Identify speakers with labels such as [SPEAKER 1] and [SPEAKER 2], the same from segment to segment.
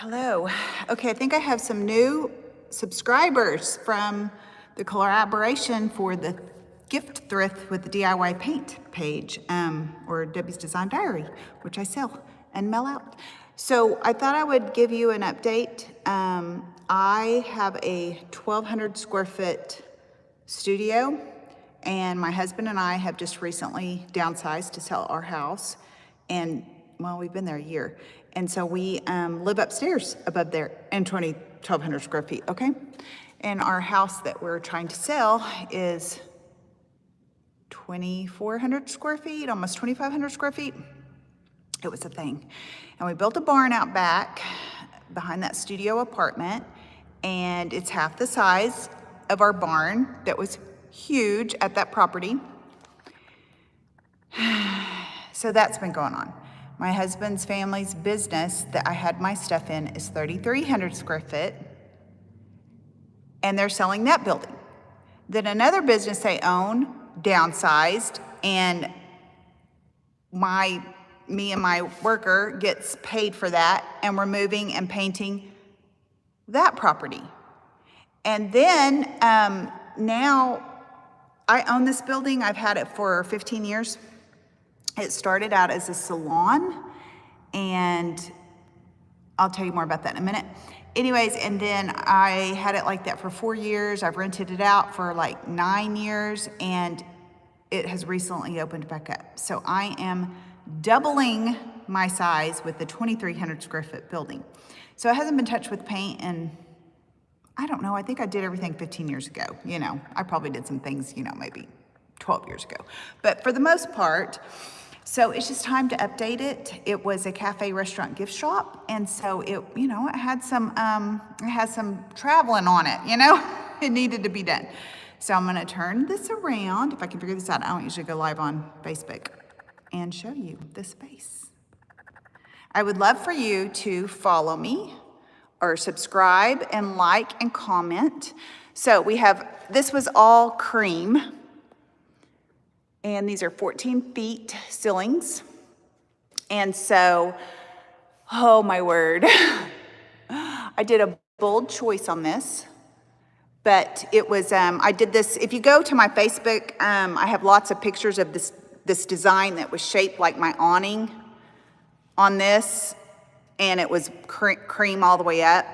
[SPEAKER 1] Hello. Okay, I think I have some new subscribers from the collaboration for the gift thrift with the DIY paint page, or Debbie's Design Diary, which I sell and mail out. So I thought I would give you an update. I have a 1,200 square foot studio, and my husband and I have just recently downsized to sell our house, and well, we've been there a year. And so we live upstairs above there in 1,200 square feet, okay? And our house that we're trying to sell is 2,400 square feet, almost 2,500 square feet. It was a thing. And we built a barn out back behind that studio apartment, and it's half the size of our barn that was huge at that property. So that's been going on. My husband's family's business that I had my stuff in is 3,300 square foot, and they're selling that building. Then another business they own downsized, and me and my worker gets paid for that, and we're moving and painting that property. And then now I own this building. I've had it for 15 years. It started out as a salon, and I'll tell you more about that in a minute. Anyways, and then I had it like that for 4 years. I've rented it out for like 9 years, and it has recently opened back up. So I am doubling my size with the 2,300 square foot building. So it hasn't been touched with paint, and I don't know, I think I did everything 15 years ago. You know, I probably did some things, maybe 12 years ago. But for the most part, so it's just time to update it. It was a cafe, restaurant, gift shop, and so it had some traveling on it. It needed to be done. So I'm gonna turn this around. If I can figure this out, I don't usually go live on Facebook and show you the space. I would love for you to follow me or subscribe and like and comment. So this was all cream. And these are 14 feet ceilings. And so, oh my word, I did a bold choice on this, but it was, I did this, if you go to my Facebook, I have lots of pictures of this design that was shaped like my awning on this, and it was cream all the way up.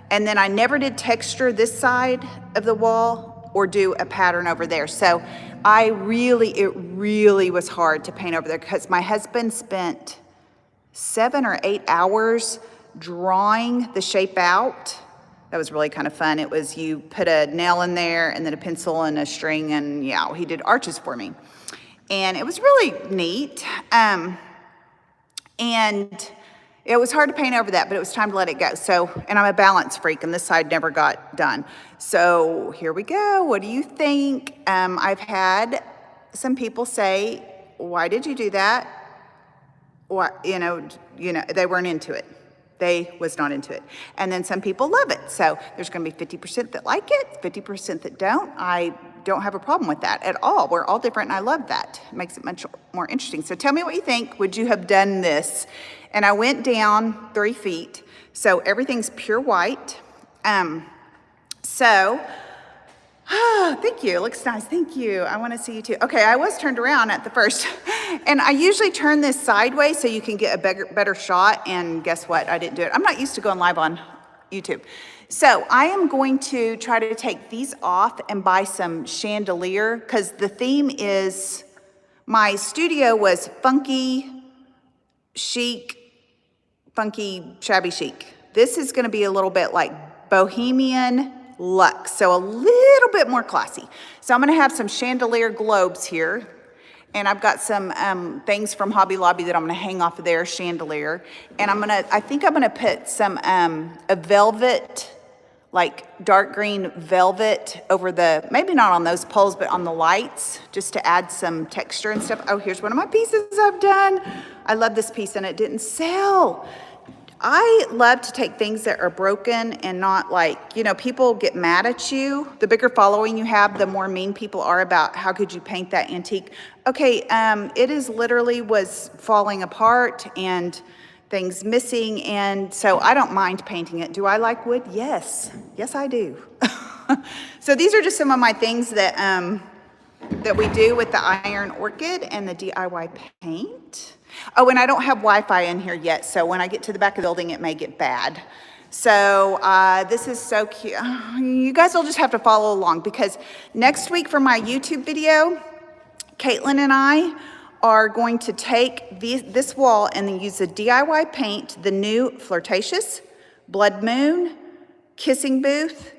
[SPEAKER 1] And then I never did texture this side of the wall or do a pattern over there. So it really was hard to paint over there because my husband spent 7 or 8 hours drawing the shape out. That was really kind of fun. It was, you put a nail in there and then a pencil and a string, and yeah, he did arches for me. And it was really neat. And it was hard to paint over that, but it was time to let it go. So, and I'm a balance freak, and this side never got done. So here we go. What do you think? I've had some people say, "Why did you do that?" What, they weren't into it. They was not into it. And then some people love it. So there's going to be 50% that like it, 50% that don't. I don't have a problem with that at all. We're all different, and I love that. It makes it much more interesting. So tell me what you think. Would you have done this? And I went down 3 feet, so everything's pure white. Thank you. It looks nice. Thank you. I want to see you too. Okay, I was turned around at the first, and I usually turn this sideways so you can get a better shot. And guess what? I didn't do it. I'm not used to going live on YouTube. So I am going to try to take these off and buy some chandelier, because the theme is, my studio was funky, chic, funky, shabby chic. This is going to be a little bit like bohemian luxe, so a little bit more classy. So I'm going to have some chandelier globes here, and I've got some things from Hobby Lobby that I'm going to hang off of their chandelier. And I think I'm going to put some a velvet, like dark green velvet over maybe not on those poles, but on the lights, just to add some texture and stuff. Oh, here's one of my pieces I've done. I love this piece, and it didn't sell. I love to take things that are broken and not like, people get mad at you. The bigger following you have, the more mean people are about, how could you paint that antique? Okay, it is literally was falling apart, and things missing, and so I don't mind painting it. Do I like wood? Yes. Yes, I do. So these are just some of my things that that we do with the Iron Orchid and the DIY paint. Oh, and I don't have Wi-Fi in here yet, so when I get to the back of the building, it may get bad. So this is so cute. You guys will just have to follow along, because next week for my YouTube video, Caitlin and I are going to take this wall and then use the DIY paint, the new Flirtatious, Blood Moon, Kissing Booth,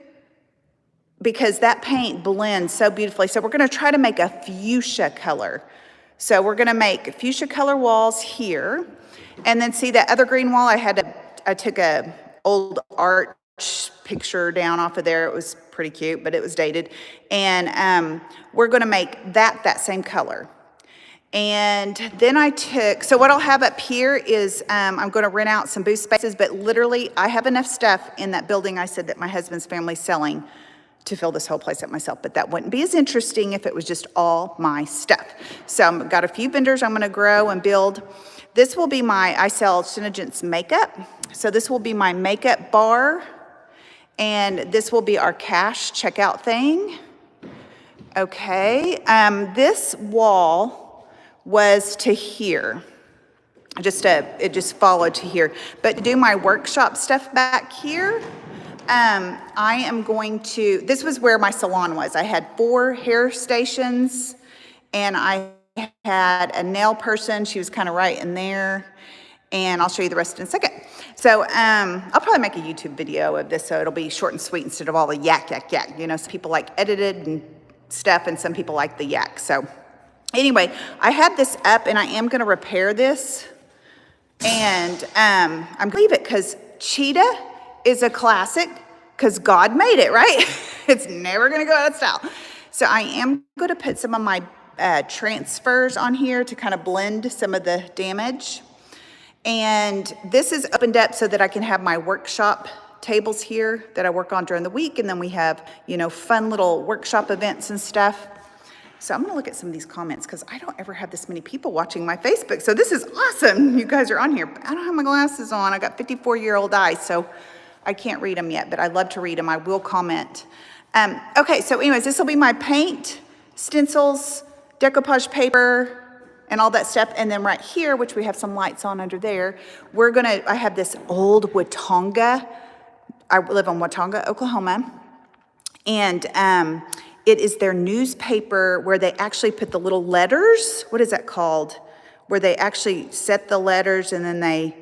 [SPEAKER 1] because that paint blends so beautifully. So we're gonna try to make a fuchsia color. So we're gonna make fuchsia color walls here. And then see that other green wall, I took a old art picture down off of there. It was pretty cute, but it was dated. And we're gonna make that same color. And then so what I'll have up here is, I'm gonna rent out some booth spaces, but literally I have enough stuff in that building I said that my husband's family's selling to fill this whole place up myself, but that wouldn't be as interesting if it was just all my stuff. So I've got a few vendors I'm gonna grow and build. This will be I sell Synagent's makeup. So this will be my makeup bar, and this will be our cash checkout thing. Okay, this wall was to here. It just followed to here. But to do my workshop stuff back here, I am going to, this was where my salon was. I had 4 hair stations, and I had a nail person. She was kind of right in there. And I'll show you the rest in a second. So I'll probably make a YouTube video of this, so it'll be short and sweet instead of all the yak. You know, some people like edited and stuff, and some people like the yak. So anyway, I had this up, and I am gonna repair this. And I'm gonna leave it because cheetah is a classic, because God made it, right? It's never gonna go out of style. So I am gonna put some of my transfers on here to kind of blend some of the damage. And this is opened up so that I can have my workshop tables here that I work on during the week. And then we have, you know, fun little workshop events and stuff. So I'm gonna look at some of these comments, because I don't ever have this many people watching my Facebook. So this is awesome. You guys are on here. I don't have my glasses on. I got 54-year-old eyes, so I can't read them yet, but I love to read them. I will comment. Okay, so anyways, this will be my paint, stencils, decoupage paper, and all that stuff. And then right here, which we have some lights on under there, I have this old Watonga. I live in Watonga, Oklahoma. And it is their newspaper where they actually put the little letters. What is that called? Where they actually set the letters and then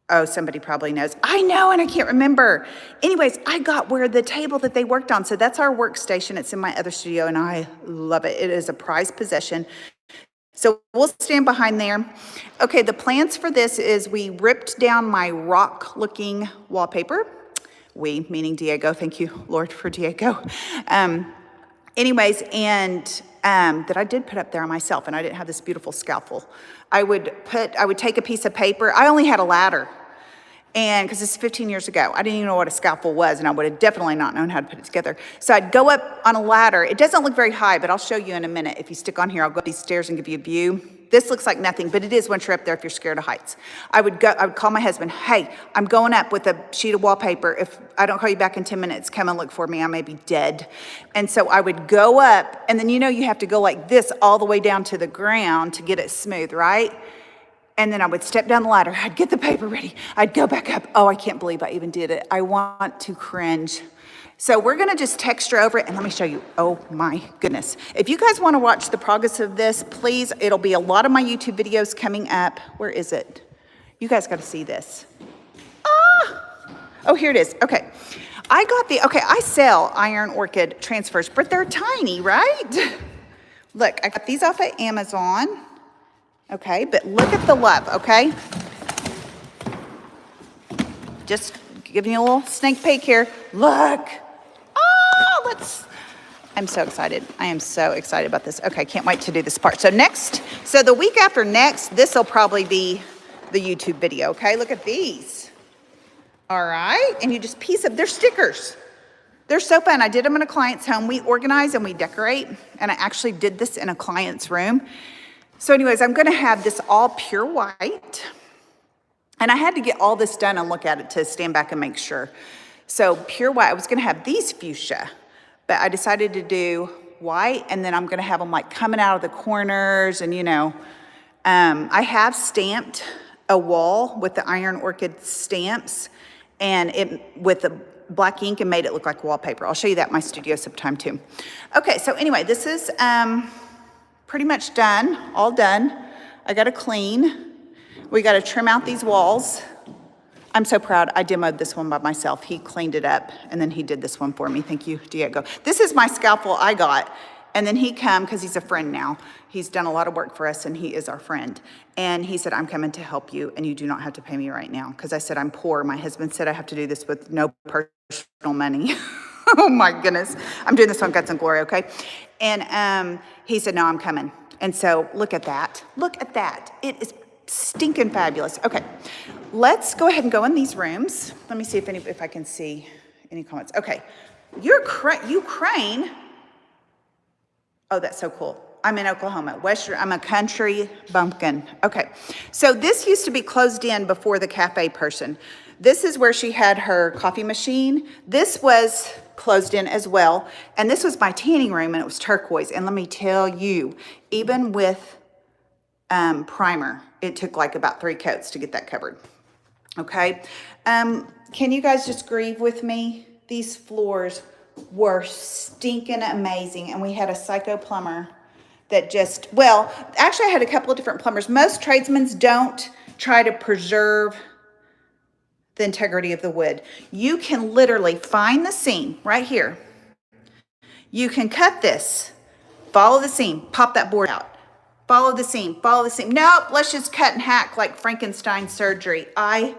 [SPEAKER 1] oh, somebody probably knows. I know, and I can't remember. Anyways, I got where the table that they worked on. So that's our workstation. It's in my other studio, and I love it. It is a prized possession. So we'll stand behind there. Okay, the plans for this is we ripped down my rock-looking wallpaper. We, meaning Diego. Thank you, Lord, for Diego. Anyways, and that I did put up there myself, and I didn't have this beautiful scalpel. I would take a piece of paper. I only had a ladder, and because this is 15 years ago, I didn't even know what a scalpel was, and I would have definitely not known how to put it together. So I'd go up on a ladder. It doesn't look very high, but I'll show you in a minute. If you stick on here, I'll go up these stairs and give you a view. This looks like nothing, but it is once you're up there if you're scared of heights. I would call my husband, hey, I'm going up with a sheet of wallpaper. If I don't call you back in 10 minutes, come and look for me. I may be dead. And so I would go up, and then you know you have to go like this all the way down to the ground to get it smooth, right? And then I would step down the ladder. I'd get the paper ready. I'd go back up. Oh, I can't believe I even did it. I want to cringe. So we're gonna just texture over it, and let me show you. Oh my goodness. If you guys wanna watch the progress of this, please, it'll be a lot of my YouTube videos coming up. Where is it? You guys gotta see this. Oh, here it is, okay. I sell Iron Orchid transfers, but they're tiny, right? Look, I got these off of Amazon. Okay, but look at the love, okay? Just giving you a little sneak peek here. Look. I'm so excited. I am so excited about this. Okay, can't wait to do this part. So the week after next, this will probably be the YouTube video, okay? Look at these. All right, and you just piece up, they're stickers. They're so fun. I did them in a client's home. We organize and we decorate, and I actually did this in a client's room. So anyways, I'm gonna have this all pure white. And I had to get all this done and look at it to stand back and make sure. So pure white, I was gonna have these fuchsia, but I decided to do white, and then I'm gonna have them like coming out of the corners, and I have stamped a wall with the iron orchid stamps, and it with the black ink, and made it look like wallpaper. I'll show you that in my studio sometime too. Okay, so anyway, this is pretty much done, all done. I gotta clean. We gotta trim out these walls. I'm so proud. I demoed this one by myself. He cleaned it up, and then he did this one for me. Thank you, Diego. This is my scalpel I got, and then he come, because he's a friend now. He's done a lot of work for us, and he is our friend. And he said, I'm coming to help you, and you do not have to pay me right now. Because I said, I'm poor. My husband said I have to do this with no personal money. Oh my goodness. I'm doing this on Guts and Glory, okay? And he said, no, I'm coming. And so look at that. Look at that. It is stinking fabulous. Okay, let's go ahead and go in these rooms. Let me see if I can see any comments. Okay, Ukraine. Oh, that's so cool. I'm in Oklahoma. I'm a country bumpkin. Okay, so this used to be closed in before the cafe person. This is where she had her coffee machine. This was closed in as well. And this was my tanning room, and it was turquoise. And let me tell you, even with primer, it took like about 3 coats to get that covered. Okay. Can you guys just grieve with me? These floors were stinking amazing. And we had a psycho plumber that actually I had a couple of different plumbers. Most tradesmen don't try to preserve the integrity of the wood. You can literally find the seam right here. You can cut this, follow the seam, pop that board out. Follow the seam, follow the seam. Nope, let's just cut and hack like Frankenstein surgery. I'm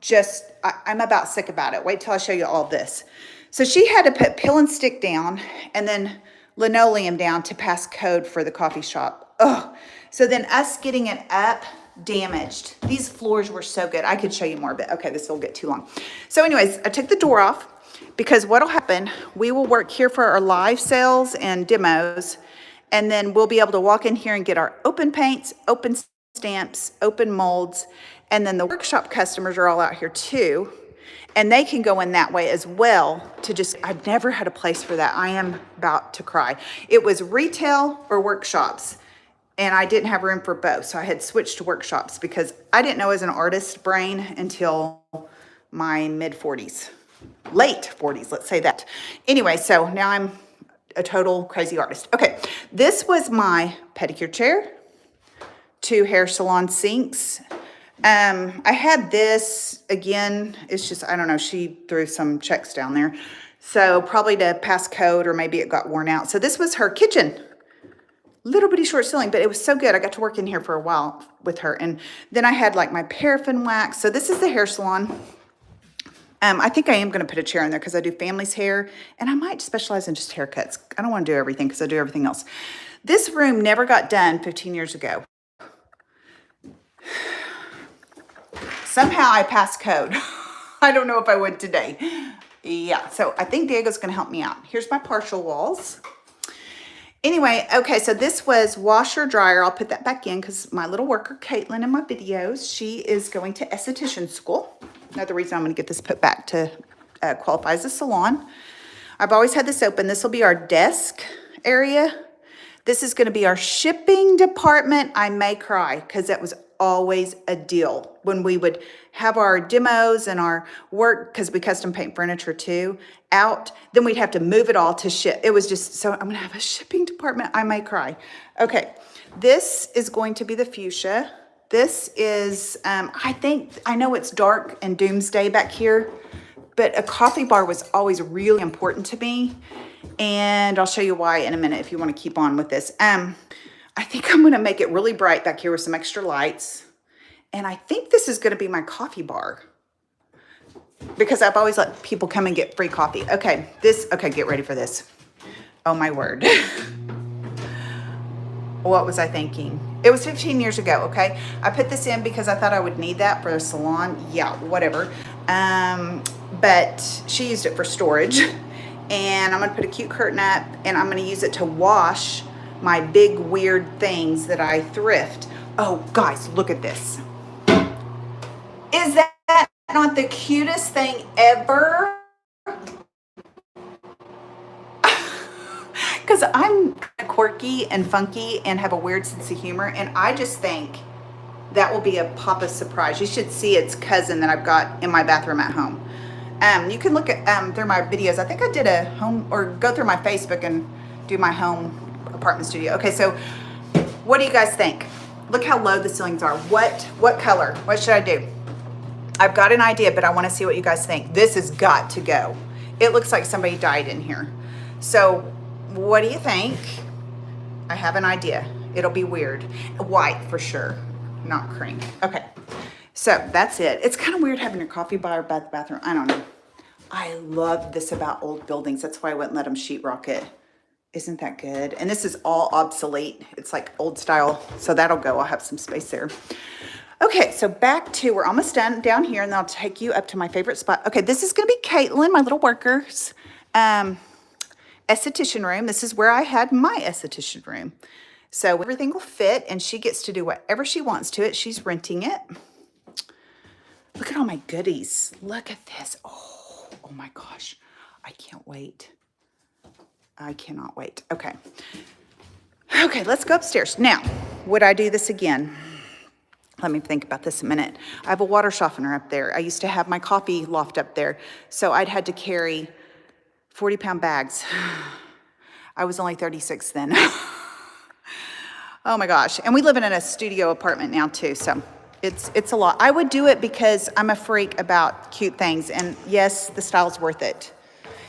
[SPEAKER 1] about sick about it. Wait till I show you all this. So she had to put peel and stick down and then linoleum down to pass code for the coffee shop. Oh, so then us getting it up, damaged. These floors were so good. I could show you more, but okay, this will get too long. So anyways, I took the door off because what'll happen, we will work here for our live sales and demos, and then we'll be able to walk in here and get our open paints, open stamps, open molds, and then the workshop customers are all out here too, and they can go in that way as well I've never had a place for that. I am about to cry. It was retail or workshops, and I didn't have room for both, so I had switched to workshops because I didn't know as an artist brain until my mid-40s. Late 40s, let's say that. Anyway, so now I'm a total crazy artist. Okay, this was my pedicure chair, 2 hair salon sinks. I had this, again, it's just, I don't know, she threw some checks down there. So probably to pass code, or maybe it got worn out. So this was her kitchen. Little bitty short ceiling, but it was so good. I got to work in here for a while with her. And then I had like my paraffin wax. So this is the hair salon. I think I am going to put a chair in there because I do family's hair, and I might specialize in just haircuts. I don't want to do everything because I do everything else. This room never got done 15 years ago. Somehow I passed code. I don't know if I would today. Yeah, so I think Diego's going to help me out. Here's my partial walls. Anyway, okay, so this was washer dryer. I'll put that back in because my little worker, Caitlin, in my videos, she is going to esthetician school. Another reason I'm going to get this put back to qualify as a salon. I've always had this open. This will be our desk area. This is going to be our shipping department. I may cry because that was always a deal when we would have our demos and our work, because we custom paint furniture too, out. Then we'd have to move it all to ship. It was just, so I'm going to have a shipping department. I may cry. Okay, this is going to be the fuchsia. This is, I know it's dark and doomsday back here, but a coffee bar was always really important to me. And I'll show you why in a minute if you want to keep on with this. I think I'm going to make it really bright back here with some extra lights. And I think this is going to be my coffee bar, because I've always let people come and get free coffee. Okay, get ready for this. Oh my word. What was I thinking? It was 15 years ago, okay? I put this in because I thought I would need that for a salon. Yeah, whatever. But she used it for storage. And I'm going to put a cute curtain up, and I'm going to use it to wash my big weird things that I thrift. Oh, guys, look at this. Is that not the cutest thing ever? Because I'm quirky and funky and have a weird sense of humor, and I just think that will be a Papa surprise. You should see its cousin that I've got in my bathroom at home. You can look at through my videos. I think I did a home, or go through my Facebook and do my home apartment studio. Okay, so what do you guys think? Look how low the ceilings are. What color? What should I do? I've got an idea, but I want to see what you guys think. This has got to go. It looks like somebody died in here. So what do you think? I have an idea. It'll be weird. White for sure, not cream. Okay, so that's it. It's kind of weird having your coffee bar by the bathroom. I don't know. I love this about old buildings. That's why I wouldn't let them sheetrock it. Isn't that good? And this is all obsolete. It's like old style, so that'll go. I'll have some space there. Okay, so back to, we're almost done down here, and then I'll take you up to my favorite spot. Okay, this is gonna be Caitlin, my little worker's esthetician room. This is where I had my esthetician room. So everything will fit, and she gets to do whatever she wants to it. She's renting it. Look at all my goodies. Look at this. Oh my gosh. I can't wait. I cannot wait. Okay. Okay, let's go upstairs. Now, would I do this again? Let me think about this a minute. I have a water softener up there. I used to have my coffee loft up there. So I'd had to carry 40-pound bags. I was only 36 then. Oh my gosh. And we live in a studio apartment now too, so it's a lot. I would do it because I'm a freak about cute things, and yes, the style's worth it.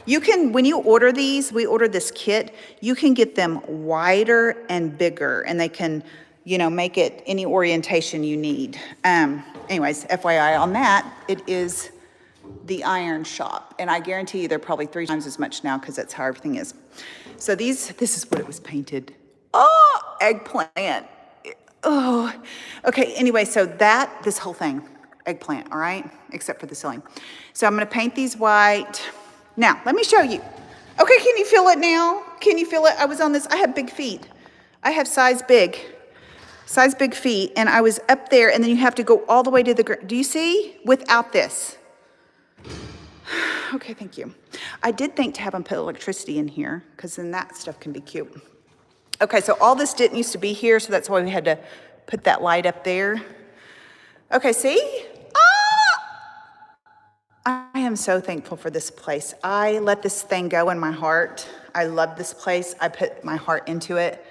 [SPEAKER 1] You can, when you order these, we ordered this kit, you can get them wider and bigger, and they can, you know, make it any orientation you need. Anyways, FYI on that, it is the iron shop, and I guarantee you they're probably 3 times as much now because that's how everything is. So this is what it was painted. Oh, eggplant. Oh, okay. Anyway, so this whole thing, eggplant, all right? Except for the ceiling. So I'm gonna paint these white. Now, let me show you. Okay, can you feel it now? Can you feel it? I was on this, I have big feet. I have size big feet, and I was up there, and then you have to go all the way to the ground. Do you see? Without this. Okay, thank you. I did think to have them put electricity in here, because then that stuff can be cute. Okay, so all this didn't used to be here, so that's why we had to put that light up there. Okay, see? I am so thankful for this place. I let this thing go in my heart. I love this place. I put my heart into it,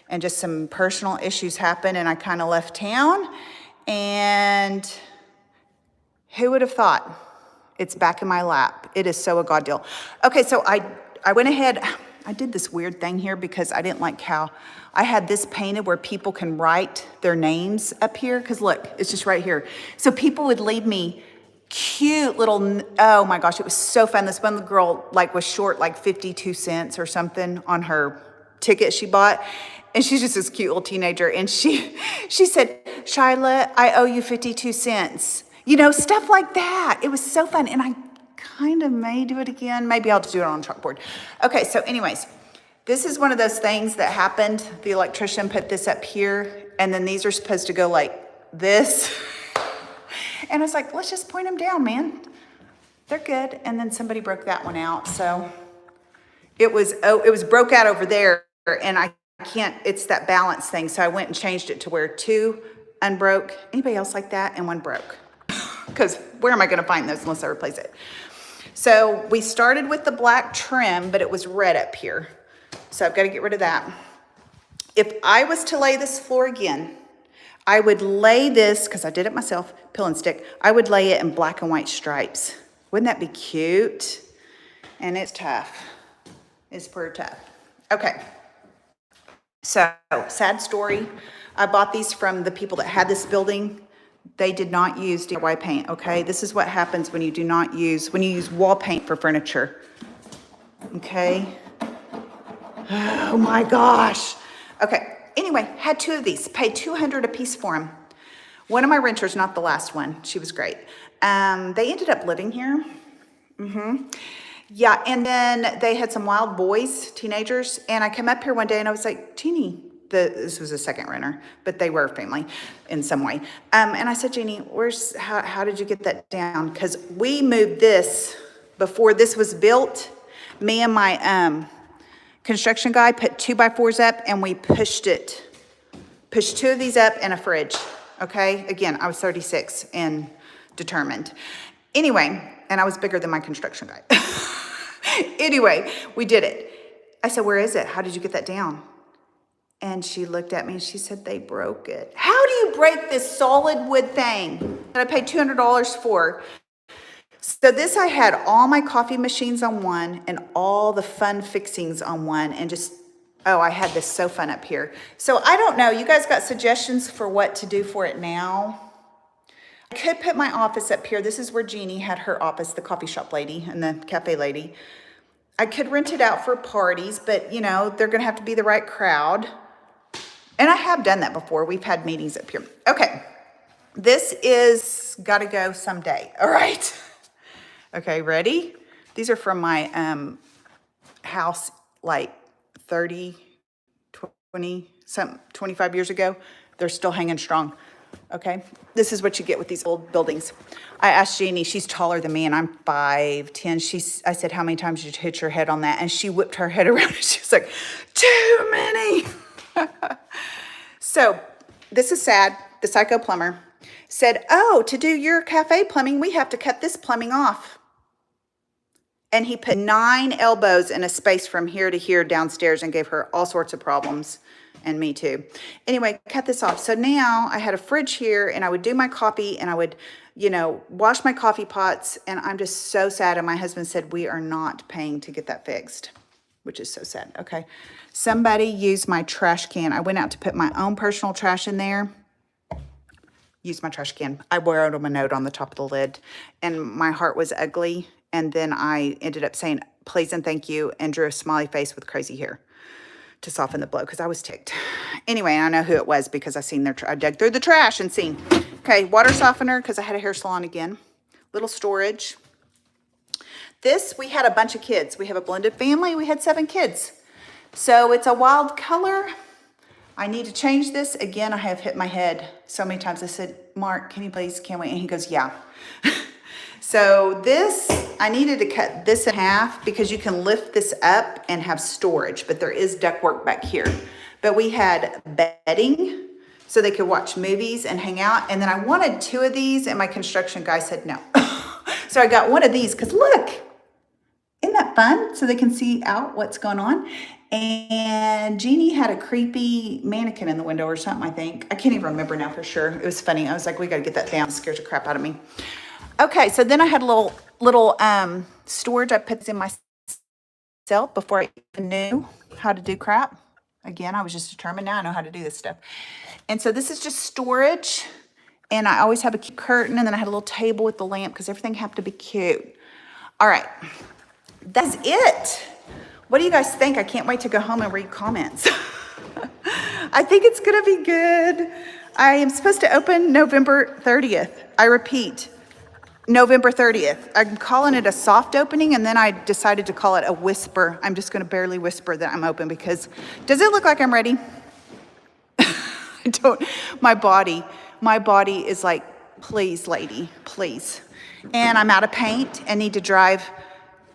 [SPEAKER 1] and just some personal issues happened, and I kind of left town, and who would have thought? It's back in my lap. It is so a God deal. Okay, so I went ahead, I did this weird thing here because I didn't like how I had this painted where people can write their names up here, because look, it's just right here. So people would leave me cute little, oh my gosh, it was so fun. This one girl like was short like 52 cents or something on her ticket she bought. And she's just this cute little teenager. And she said, Shyla, I owe you 52 cents. You know, stuff like that. It was so fun. And I kind of may do it again. Maybe I'll just do it on chalkboard. Okay, so anyways, this is one of those things that happened. The electrician put this up here, and then these are supposed to go like this. And I was like, let's just point them down, man. They're good. And then somebody broke that one out. So it was broke out over there, and I can't, it's that balance thing. So I went and changed it to where 2 unbroke. Anybody else like that? And 1 broke. Because where am I going to find those unless I replace it? So we started with the black trim, but it was red up here. So I've got to get rid of that. If I was to lay this floor again, I would lay this, because I did it myself, peel and stick, I would lay it in black and white stripes. Wouldn't that be cute? And it's tough. It's pretty tough. Okay. So, sad story. I bought these from the people that had this building. They did not use DIY paint, okay? This is what happens when you when you use wall paint for furniture. Okay? Oh my gosh. Okay, anyway, had 2 of these. Paid $200 a piece for them. One of my renters, not the last one, she was great. They ended up living here. Yeah, and then they had some wild boys, teenagers, and I came up here one day and I was like, Teeny, this was a second renter, but they were family in some way. And I said, Jeannie, how did you get that down? Because we moved this before this was built. Me and my construction guy put 2x4s up, and we pushed 2 of these up and a fridge. Okay, again, I was 36 and determined. Anyway, and I was bigger than my construction guy. Anyway, we did it. I said, where is it? How did you get that down? And she looked at me and she said, they broke it. How do you break this solid wood thing that I paid $200 for? So this, I had all my coffee machines on one and all the fun fixings on one, and just, oh, I had this so fun up here. So I don't know, you guys got suggestions for what to do for it now? I could put my office up here. This is where Jeannie had her office, the coffee shop lady and the cafe lady. I could rent it out for parties, but you know, they're gonna have to be the right crowd. And I have done that before. We've had meetings up here. Okay, this is gotta go someday, all right? Okay, ready? These are from my house like 30, 20, 25 years ago. They're still hanging strong, okay? This is what you get with these old buildings. I asked Jeannie, she's taller than me and I'm 5'10". I said, how many times did you hit your head on that? And she whipped her head around and she was like, too many. So this is sad. The psycho plumber said, oh, to do your cafe plumbing, we have to cut this plumbing off. And he put 9 elbows in a space from here to here downstairs and gave her all sorts of problems, and me too. Anyway, cut this off. So now I had a fridge here, and I would do my coffee, and I would, you know, wash my coffee pots, and I'm just so sad. And my husband said, we are not paying to get that fixed, which is so sad. Okay. Somebody used my trash can. I went out to put my own personal trash in there. Used my trash can. I wrote them a note on the top of the lid, and my heart was ugly. And then I ended up saying, please and thank you, and drew a smiley face with crazy hair to soften the blow, because I was ticked. Anyway, I know who it was because I seen I dug through the trash and seen. Okay, water softener, because I had a hair salon again. Little storage. This, we had a bunch of kids. We have a blended family. We had 7 kids. So it's a wild color. I need to change this. Again, I have hit my head so many times. I said, Mark, can we? And he goes, yeah. So this, I needed to cut this in half because you can lift this up and have storage, but there is ductwork back here. But we had bedding so they could watch movies and hang out. And then I wanted 2 of these, and my construction guy said no. So I got 1 of these because look, isn't that fun? So they can see out what's going on. And Jeannie had a creepy mannequin in the window or something, I think. I can't even remember now for sure. It was funny. I was like, we got to get that down. It scares the crap out of me. Okay, so then I had a little storage I put in myself before I even knew how to do crap. Again, I was just determined. Now I know how to do this stuff. And so this is just storage. And I always have a cute curtain. And then I had a little table with the lamp because everything had to be cute. All right, that's it. What do you guys think? I can't wait to go home and read comments. I think it's going to be good. I am supposed to open November 30th. I repeat, November 30th. I'm calling it a soft opening, and then I decided to call it a whisper. I'm just going to barely whisper that I'm open because does it look like I'm ready? I don't. My body is like, please, lady, please. And I'm out of paint and need to drive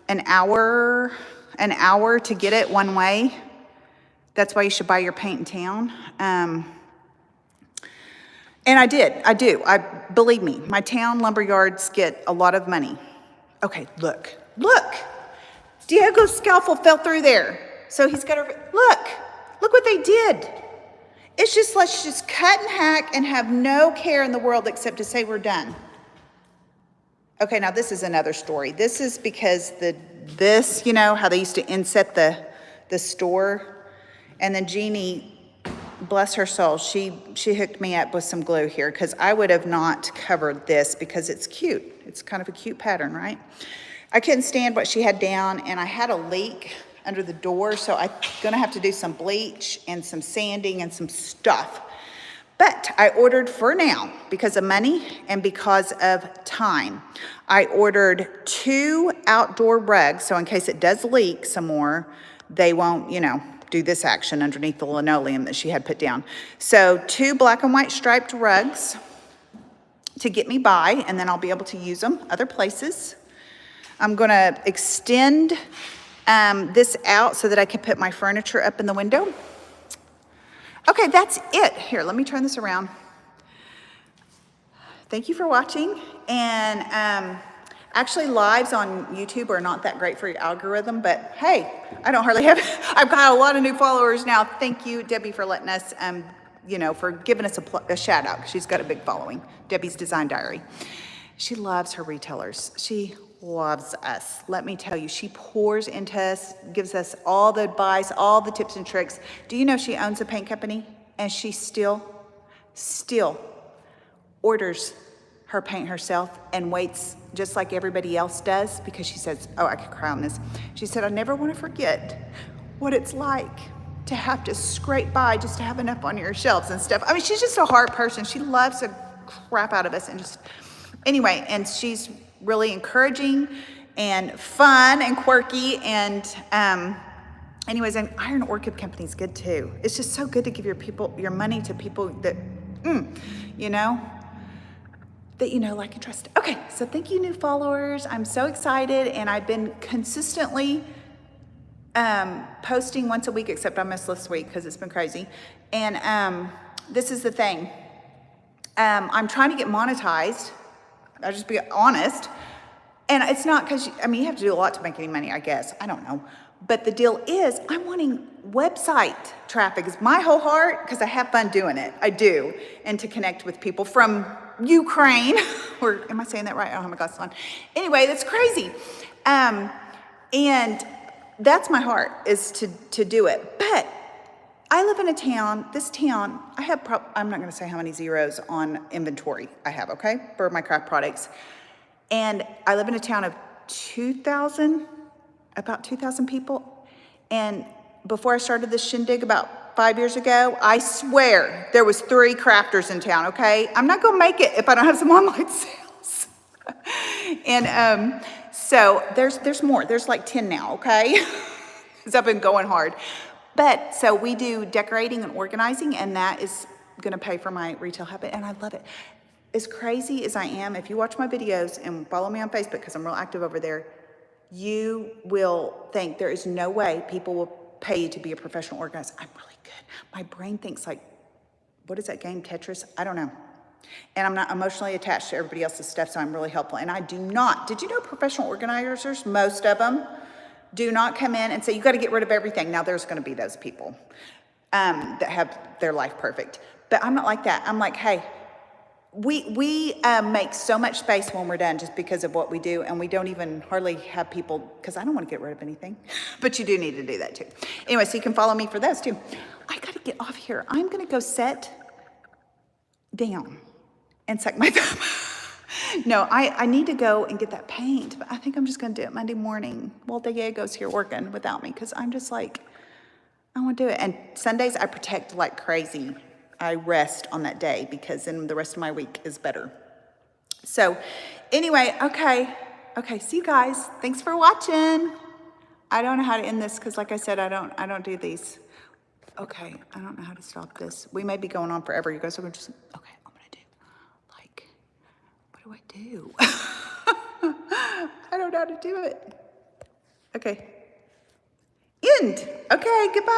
[SPEAKER 1] an hour to get it one way. That's why you should buy your paint in town. And I do. Believe me, my town lumber yards get a lot of money. Okay, look. Diego's scalpel fell through there. So he's got to, look what they did. It's just, let's just cut and hack and have no care in the world except to say we're done. Okay, now this is another story. This is because you know, how they used to inset the store. And then Jeannie, bless her soul, she hooked me up with some glue here because I would have not covered this because it's cute. It's kind of a cute pattern, right? I couldn't stand what she had down, and I had a leak under the door, so I'm gonna have to do some bleach and some sanding and some stuff. But I ordered for now, because of money and because of time, I ordered 2 outdoor rugs, so in case it does leak some more, they won't, you know, do this action underneath the linoleum that she had put down. So 2 black and white striped rugs to get me by, and then I'll be able to use them other places. I'm gonna extend this out so that I can put my furniture up in the window. Okay, that's it. Here, let me turn this around. Thank you for watching. And actually, lives on YouTube are not that great for your algorithm, but hey, I don't hardly have, I've got a lot of new followers now. Thank you, Debbie, for letting us, you know, for giving us a shout out. She's got a big following. Debbie's Design Diary. She loves her retailers. She loves us. Let me tell you, she pours into us, gives us all the advice, all the tips and tricks. Do you know she owns a paint company and she still orders her paint herself and waits just like everybody else does, because she says, oh, I could cry on this. She said, I never want to forget what it's like to have to scrape by just to have enough on your shelves and stuff. I mean, she's just a hard person. She loves the crap out of us, and just, anyway, and she's really encouraging and fun and quirky, and anyways, and Iron Orchid Company is good too. It's just so good to give your money to people that, you know, that you know, like, and trust. Okay, so thank you, new followers. I'm so excited, and I've been consistently posting once a week, except I missed this week because it's been crazy. And this is the thing. I'm trying to get monetized. I'll just be honest. And it's not because, I mean, you have to do a lot to make any money, I guess. I don't know. But the deal is, I'm wanting website traffic is my whole heart, because I have fun doing it. I do. And to connect with people from Ukraine, or am I saying that right? I don't have my glasses on. Anyway, that's crazy. And that's my heart, is to do it. But I live in a town, this town, I have, I'm not gonna say how many zeros on inventory I have, okay, for my craft products. And I live in a town of about 2,000 people. And before I started this shindig about 5 years ago, I swear there was 3 crafters in town, okay? I'm not gonna make it if I don't have some online sales. And so there's more, there's like 10 now, okay? Because I've been going hard. But so we do decorating and organizing, and that is gonna pay for my retail habit, and I love it. As crazy as I am, if you watch my videos and follow me on Facebook, because I'm real active over there, you will think there is no way people will pay you to be a professional organizer. I'm really good. My brain thinks like, what is that game, Tetris? I don't know. And I'm not emotionally attached to everybody else's stuff, so I'm really helpful. And I do not, did you know professional organizers, most of them, do not come in and say, you got to get rid of everything. Now there's going to be those people that have their life perfect. But I'm not like that. I'm like, hey, we make so much space when we're done just because of what we do, and we don't even hardly have people, because I don't want to get rid of anything, but you do need to do that too. Anyway, so you can follow me for those too. I got to get off here. I'm going to go sit down and suck my thumb. No, I need to go and get that paint, but I think I'm just going to do it Monday morning while Diego's here working without me, because I'm just like, I want to do it. And Sundays I protect like crazy. I rest on that day, because then the rest of my week is better. So anyway, okay, see you guys. Thanks for watching. I don't know how to end this, because like I said, I don't do these. Okay, I don't know how to stop this. We may be going on forever. You guys are just, okay, I'm gonna do, like, what do I do? I don't know how to do it. Okay, end. Okay, goodbye.